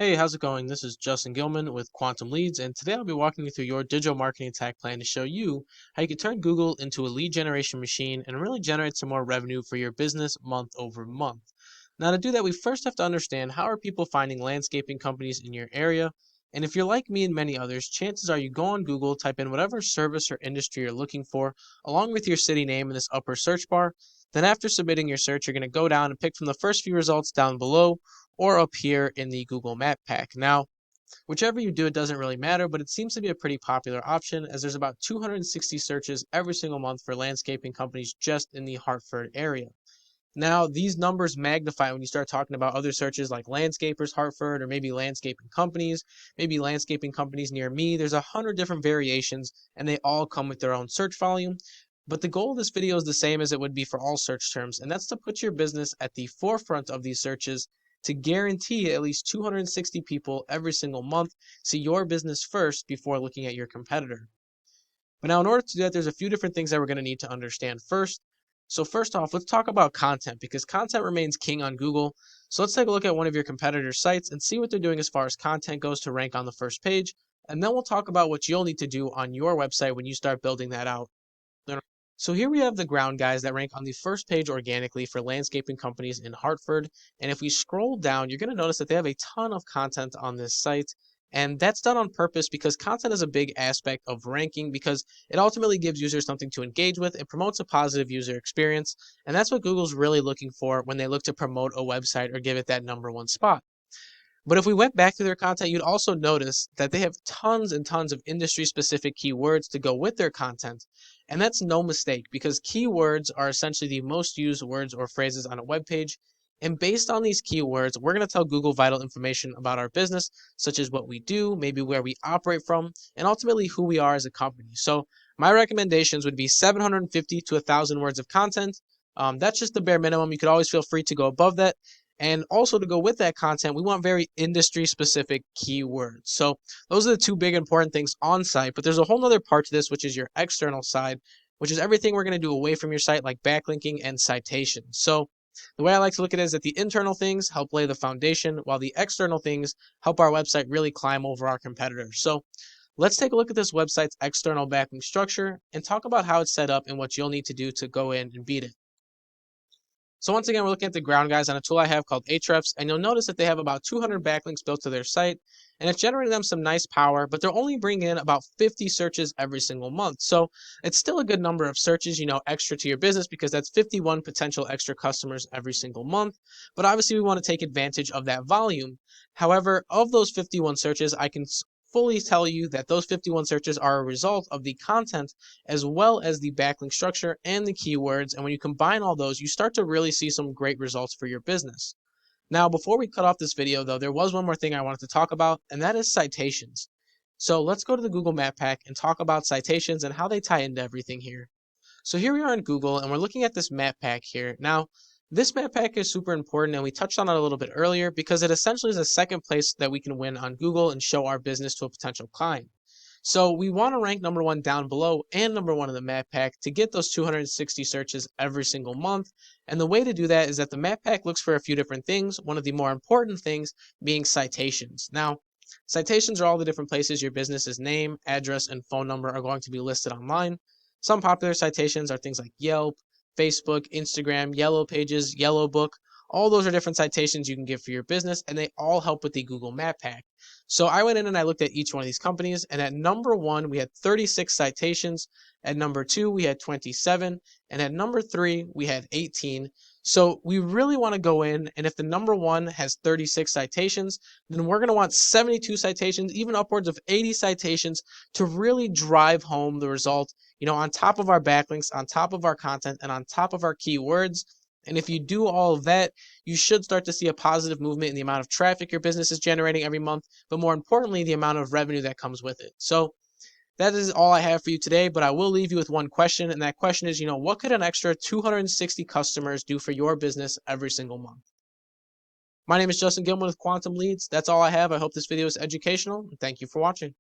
Hey, how's it going? This is Justin Gilman with Quantum Leads, and today I'll be walking you through your digital marketing attack plan to show you how you can turn Google into a lead generation machine and really generate some more revenue for your business month over month. Now, to do that, we first have to understand how are people finding landscaping companies in your area. And if you're like me and many others, chances are you go on Google, type in whatever service or industry you're looking for, along with your city name in this upper search bar. Then, after submitting your search, you're going to go down and pick from the first few results down below or up here in the Google Map Pack. Now, whichever you do, it doesn't really matter, but it seems to be a pretty popular option as there's about 260 searches every single month for landscaping companies just in the Hartford area. Now, these numbers magnify when you start talking about other searches like landscapers Hartford or maybe maybe landscaping companies near me. There's 100 different variations and they all come with their own search volume. But the goal of this video is the same as it would be for all search terms, and that's to put your business at the forefront of these searches to guarantee at least 260 people every single month see your business first before looking at your competitor. But now, in order to do that, there's a few different things that we're going to need to understand first. So first off, let's talk about content because content remains king on Google. So let's take a look at one of your competitors' sites and see what they're doing as far as content goes to rank on the first page. And then we'll talk about what you'll need to do on your website when you start building that out. So here we have the ground guys that rank on the first page organically for landscaping companies in Hartford. And if we scroll down, you're going to notice that they have a ton of content on this site. And that's done on purpose because content is a big aspect of ranking because it ultimately gives users something to engage with. It promotes a positive user experience. And that's what Google's really looking for when they look to promote a website or give it that #1 spot. But if we went back to their content, you'd also notice that they have tons and tons of industry specific keywords to go with their content. And that's no mistake because keywords are essentially the most used words or phrases on a web page. And based on these keywords, we're going to tell Google vital information about our business, such as what we do, maybe where we operate from, and ultimately who we are as a company. So my recommendations would be 750 to 1,000 words of content. That's just the bare minimum. You could always feel free to go above that. And also to go with that content, we want very industry specific keywords. So those are the two big important things on site, but there's a whole nother part to this, which is your external side, which is everything we're going to do away from your site, like backlinking and citations. So the way I like to look at it is that the internal things help lay the foundation, while the external things help our website really climb over our competitors. So let's take a look at this website's external backlink structure and talk about how it's set up and what you'll need to do to go in and beat it. So once again, we're looking at the ground guys on a tool I have called Ahrefs, and you'll notice that they have about 200 backlinks built to their site, and it's generating them some nice power, but they're only bringing in about 50 searches every single month. So it's still a good number of searches, extra to your business because that's 51 potential extra customers every single month. But obviously we want to take advantage of that volume. However, of those 51 searches, I can fully tell you that those 51 searches are a result of the content as well as the backlink structure and the keywords. And when you combine all those, you start to really see some great results for your business. Now, before we cut off this video, though, there was one more thing I wanted to talk about, and that is citations. So let's go to the Google Map Pack and talk about citations and how they tie into everything here. So here we are in Google, and we're looking at this map pack here. Now, this map pack is super important, and we touched on it a little bit earlier because it essentially is a second place that we can win on Google and show our business to a potential client. So we want to rank #1 down below and #1 in the map pack to get those 260 searches every single month. And the way to do that is that the map pack looks for a few different things. One of the more important things being citations. Now, citations are all the different places your business's name, address, and phone number are going to be listed online. Some popular citations are things like Yelp, Facebook, Instagram, Yellow Pages, Yellow Book. All those are different citations you can give for your business, and they all help with the Google Map Pack. So I went in and I looked at each one of these companies, and at #1, we had 36 citations. At #2, we had 27, and at #3, we had 18. So we really want to go in, and if the #1 has 36 citations, then we're going to want 72 citations, even upwards of 80 citations to really drive home the result, on top of our backlinks, on top of our content, and on top of our keywords. And if you do all of that, you should start to see a positive movement in the amount of traffic your business is generating every month, but more importantly, the amount of revenue that comes with it. So that is all I have for you today, but I will leave you with one question, and that question is, what could an extra 260 customers do for your business every single month? My name is Justin Gilman with Quantum Leads. That's all I have. I hope this video is educational, and thank you for watching.